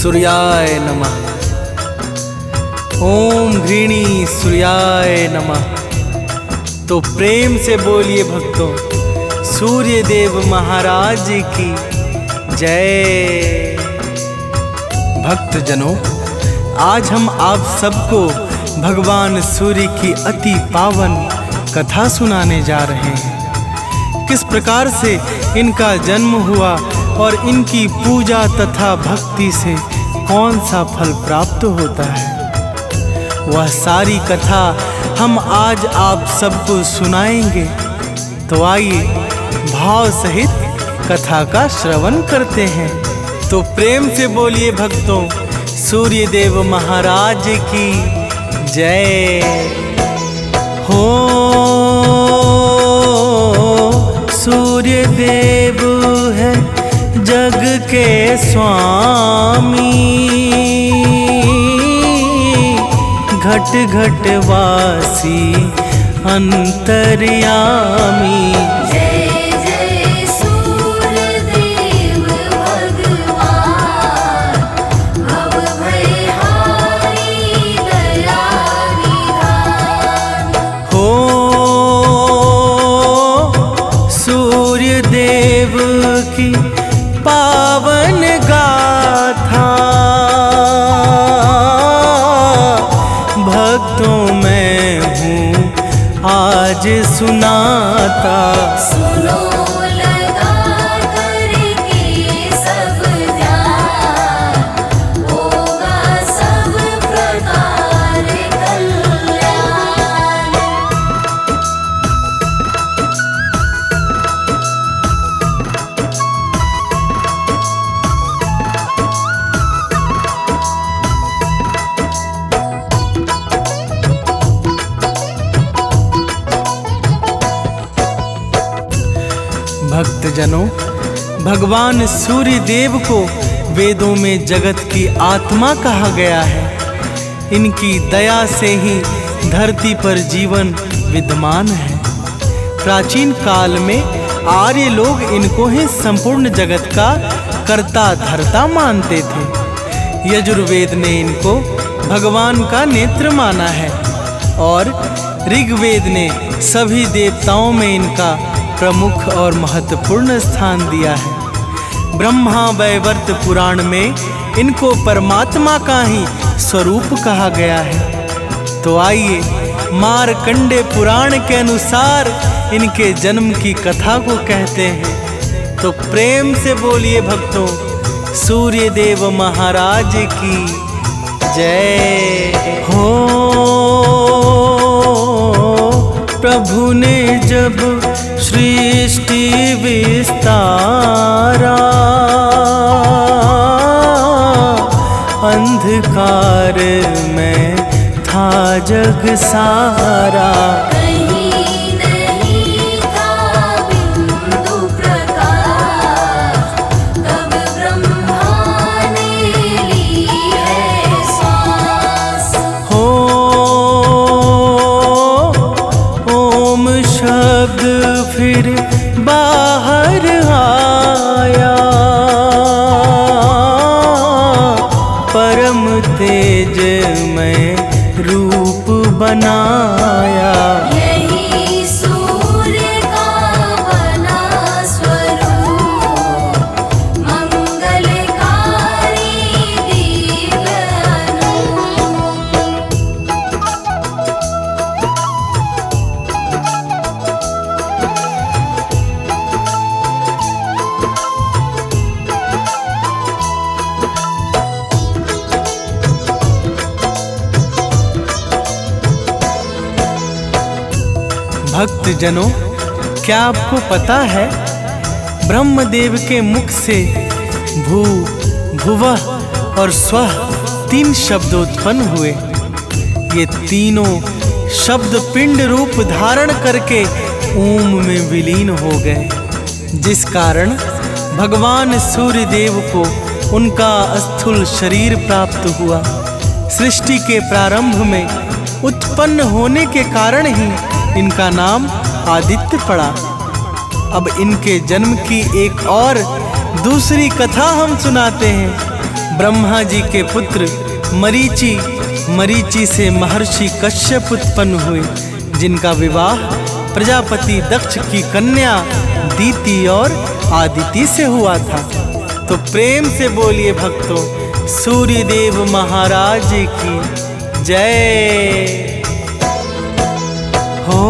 सूर्याय नमः। ओम घृणी सूर्याय नमः। तो प्रेम से बोलिए भक्तों, सूर्य देव महाराज की जय। भक्तजनों, आज हम आप सबको भगवान सूर्य की अति पावन कथा सुनाने जा रहे हैं। किस प्रकार से इनका जन्म हुआ और इनकी पूजा तथा भक्ति से कौन सा फल प्राप्त होता है, वह सारी कथा हम आज आप सबको सुनाएंगे। तो आइए भाव सहित कथा का श्रवण करते हैं। तो प्रेम से बोलिए भक्तों, सूर्य देव महाराज की जय हो। सूर्य देव है जग के स्वामी, घट घट वासी अंतर्यामी। पावन गाथा भक्तों मैं हूँ आज सुनाता। सुनो लगा करके सब ध्यान, होगा सब प्रकार कल्याण। भक्तजनों, भगवान सूर्य देव को वेदों में जगत की आत्मा कहा गया है। इनकी दया से ही धरती पर जीवन विद्यमान है। प्राचीन काल में आर्य लोग इनको ही संपूर्ण जगत का कर्ता धर्ता मानते थे। यजुर्वेद ने इनको भगवान का नेत्र माना है और ऋग्वेद ने सभी देवताओं में इनका प्रमुख और महत्वपूर्ण स्थान दिया है। ब्रह्मा वैवर्त पुराण में इनको परमात्मा का ही स्वरूप कहा गया है। तो आइए मार्कंडे पुराण के अनुसार इनके जन्म की कथा को कहते हैं। तो प्रेम से बोलिए भक्तों, सूर्य देव महाराज की जय हो। प्रभु ने जब सृष्टि विस्तारा, अंधकार में था जग सारा। कहीं नहीं था बिंदु प्रकाश, तब ब्रह्मा ने ली है सांस। हो ओम शब्द फिर बाहर आया, परम तेज में रूप बनाया। यही सूर्य का बना स्वरूप, मंगलकारी दिव्य अनूप। भक्तजनों, क्या आपको पता है ब्रह्मदेव के मुख से भू, भुवः और स्वः 3 शब्द उत्पन्न हुए। ये तीनों शब्द पिंड रूप धारण करके ओम में विलीन हो गए, जिस कारण भगवान सूर्य देव को उनका स्थूल शरीर प्राप्त हुआ। सृष्टि के प्रारंभ में उत्पन्न होने के कारण ही इनका नाम आदित्य पड़ा। अब इनके जन्म की एक और दूसरी कथा हम सुनाते हैं। ब्रह्मा जी के पुत्र मरीचि, मरीचि से महर्षि कश्यप उत्पन्न हुए, जिनका विवाह प्रजापति दक्ष की कन्या दीति और आदिति से हुआ था। तो प्रेम से बोलिए भक्तों, सूर्य देव महाराज की जय हो।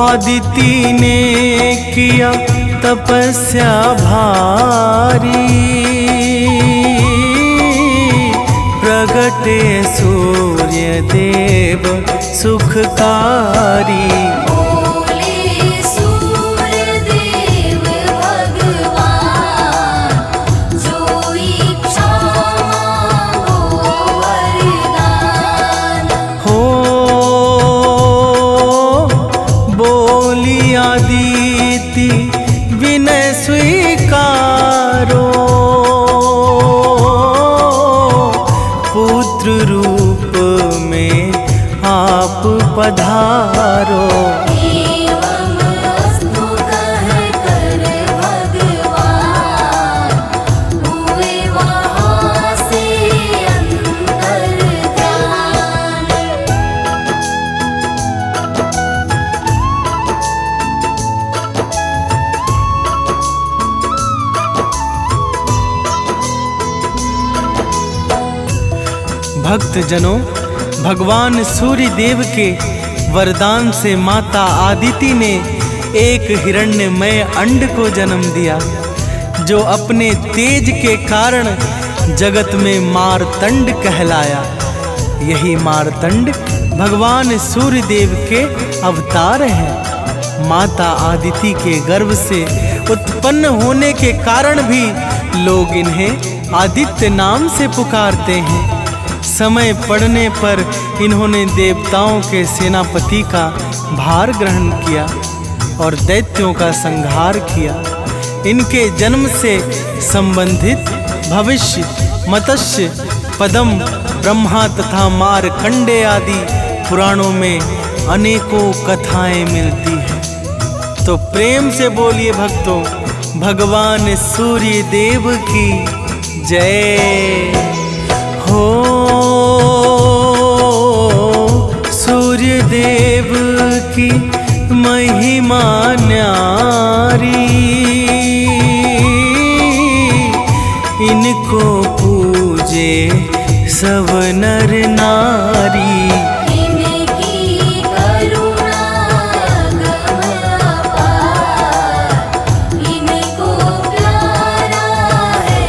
आदिति ने किया तपस्या भारी, प्रगटे सूर्य देव सुखकारी। बोले सूर्य देव भगवान, जो इच्छा मांगो वरदान। हो बोली आदिति विनय स्वीकारो, पुत्र रूप में आप पधारो। एवं अस्तु कहकर भगवान, हुए वहाँ से अंतर्ध्यान। भक्तजनों, भगवान सूर्य देव के वरदान से माता आदिति ने एक हिरण्यमय अंड को जन्म दिया, जो अपने तेज के कारण जगत में मार्तंड कहलाया। यही मार्तंड भगवान सूर्य देव के अवतार हैं। माता आदिति के गर्भ से उत्पन्न होने के कारण भी लोग इन्हें आदित्य नाम से पुकारते हैं। समय पड़ने पर इन्होंने देवताओं के सेनापति का भार ग्रहण किया और दैत्यों का संहार किया। इनके जन्म से संबंधित भविष्य, मत्स्य, पद्म, ब्रह्मा तथा मारकंडे आदि पुराणों में अनेकों कथाएं मिलती हैं। तो प्रेम से बोलिए भक्तों, भगवान सूर्य देव की जय हो। सूर्य देव की महिमा न्यारी, इनको पूजे सब नर नारी। इनकी करुणा अगम अपार, इनको प्यारा है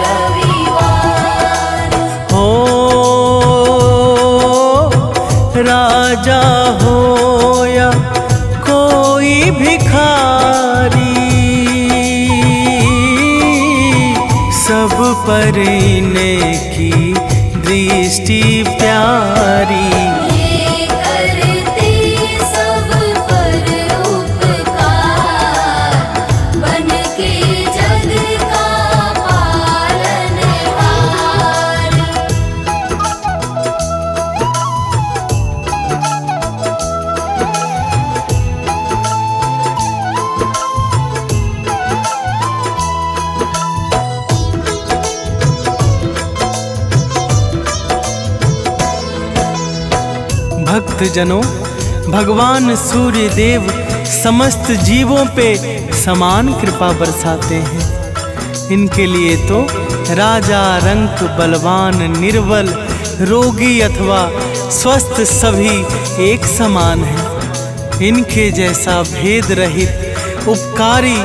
रविवार। हो राजा हो या कोई भिखारी, सब पर इनकी दृष्टि प्यारी। ये करते सब पर उपकार, बन के जग का पालनहार। भक्तजनों, भगवान सूर्य देव समस्त जीवों पे समान कृपा बरसाते हैं। इनके लिए तो राजा, रंक, बलवान, निर्बल, रोगी अथवा स्वस्थ सभी एक समान हैं। इनके जैसा भेद रहित उपकारी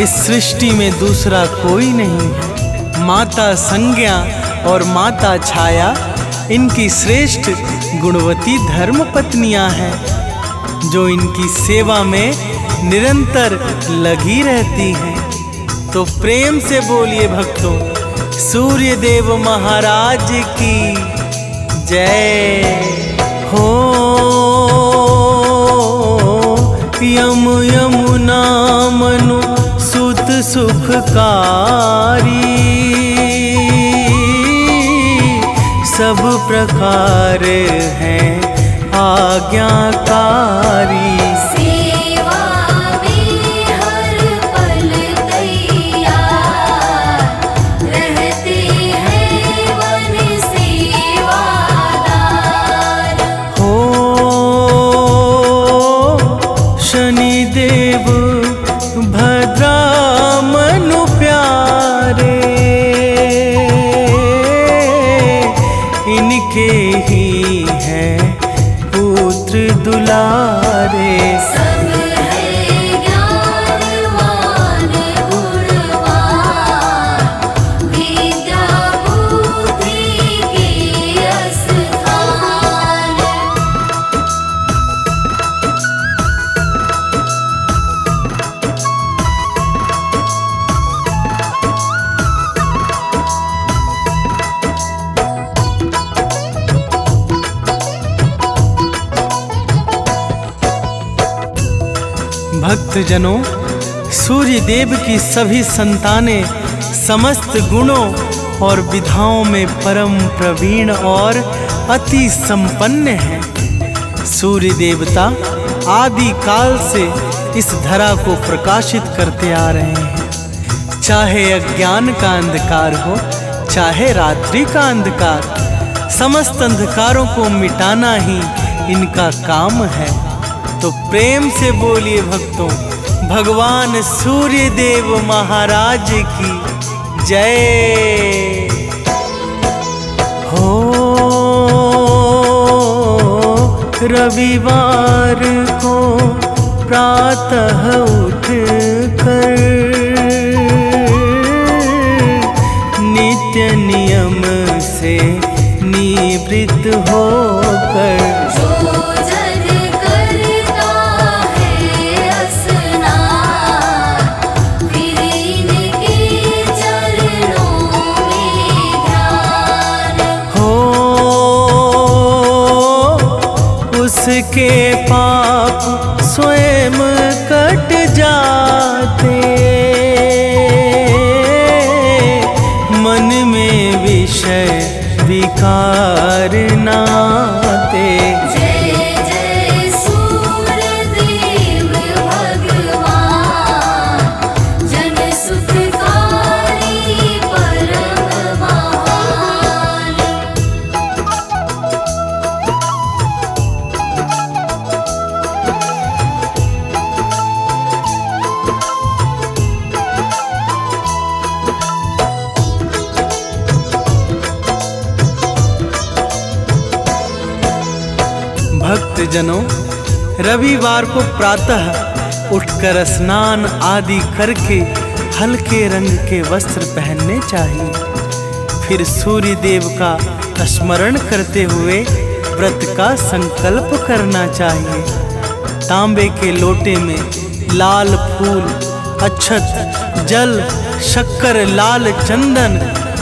इस सृष्टि में दूसरा कोई नहीं है। माता संज्ञा और माता छाया इनकी श्रेष्ठ गुणवती धर्म पत्नियां हैं, जो इनकी सेवा में निरंतर लगी रहती हैं। तो प्रेम से बोलिए भक्तों, सूर्य देव महाराज की जय हो। यम यमुना मनु सुत सुखकारी, सब प्रकार हैं आज्ञाकारी। सेवा में हर पल तैयार, पुत्र दुलारे। सब है ज्ञानवान गुणवान, विद्या बुद्धि के स्थान। भक्तजनों, सूर्य देव की सभी संतानें समस्त गुणों और विधाओं में परम प्रवीण और अति संपन्न हैं। सूर्य देवता आदि काल से इस धरा को प्रकाशित करते आ रहे हैं। चाहे अज्ञान का अंधकार हो, चाहे रात्रि का अंधकार, समस्त अंधकारों को मिटाना ही इनका काम है। तो प्रेम से बोलिए भक्तों, भगवान सूर्य देव महाराज की जय हो। रविवार को प्रातः उठ कर नित्य नियम से निवृत्त होकर, जो जन करता है स्नान, फिर इनके चरणों में ध्यान। हो उसके पाप स्वयं कट जाते, मन में विषय विकार नाते। जय जय सूर्यदेव भगवान, जन सुखकारी परम महान। भक्तजनों, रविवार को प्रातः उठकर स्नान आदि करके हल्के रंग के वस्त्र पहनने चाहिए। फिर सूर्य देव का स्मरण करते हुए व्रत का संकल्प करना चाहिए। तांबे के लोटे में लाल फूल, अक्षत, जल, शक्कर, लाल चंदन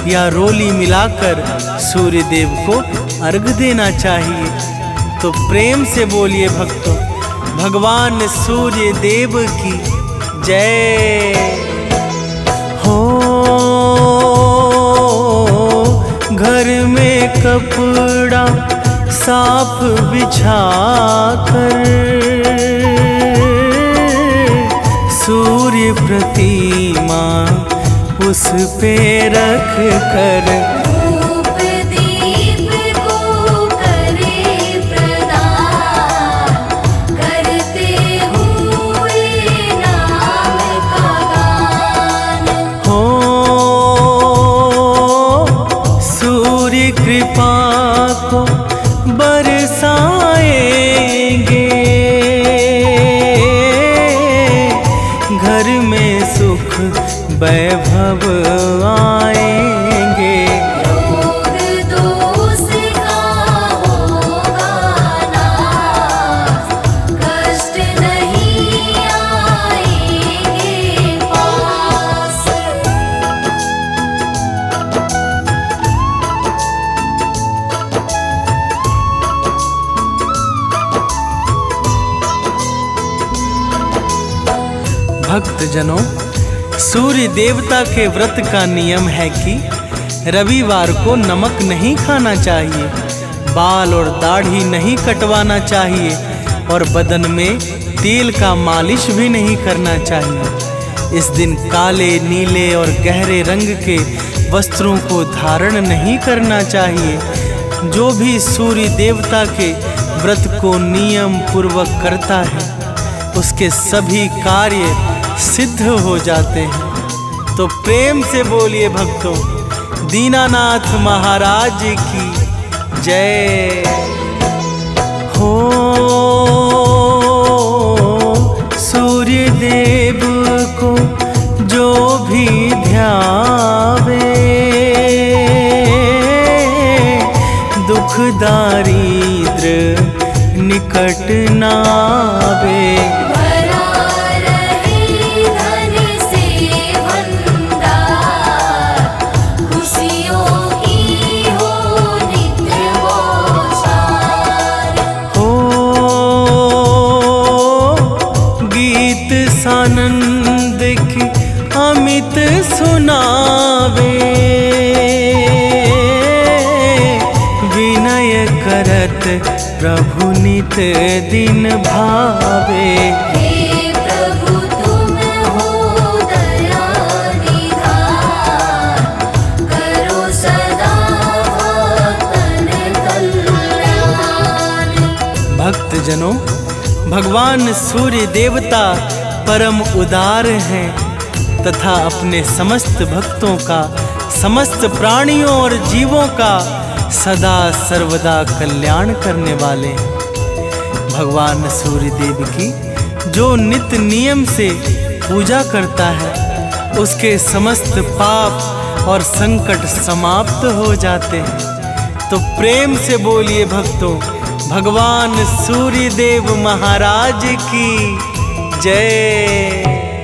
या रोली मिलाकर सूर्य देव को अर्घ देना चाहिए। तो प्रेम से बोलिए भक्तों, भगवान सूर्य देव की जय हो। घर में कपड़ा साफ बिछा कर सूर्य प्रतिमा उस पे रख कर, धूप दीप को करे प्रदान, करते हुए नाम का गान। हो सूर्य कृपा को बरसाएंगे, घर में सुख वैभव आएंगे। रोग दोष का होगा नाश, कष्ट नहीं आएंगे पास। भक्तजनों, सूर्य देवता के व्रत का नियम है कि रविवार को नमक नहीं खाना चाहिए, बाल और दाढ़ी नहीं कटवाना चाहिए और बदन में तेल का मालिश भी नहीं करना चाहिए। इस दिन काले, नीले और गहरे रंग के वस्त्रों को धारण नहीं करना चाहिए। जो भी सूर्य देवता के व्रत को नियम पूर्वक करता है उसके सभी कार्य सिद्ध हो जाते हैं। तो प्रेम से बोलिए भक्तों, दीनानाथ महाराज की जय हो। निकट नावे। भरा रहे धन से भंडार, खुशियों की हो नित्य बौछार। हो गीत सानंद की अमित सुनावे, विनय करत प्रभु नित दिन भावे। हे प्रभु तुम हो दया निधान, करो सदा भक्तन कल्याण। भक्तजनों, भगवान सूर्य देवता परम उदार हैं तथा अपने समस्त भक्तों का, समस्त प्राणियों और जीवों का सदा सर्वदा कल्याण करने वाले हैं। भगवान सूर्य देव की जो नित्य नियम से पूजा करता है, उसके समस्त पाप और संकट समाप्त हो जाते हैं। तो प्रेम से बोलिए भक्तों, भगवान सूर्य देव महाराज की जय।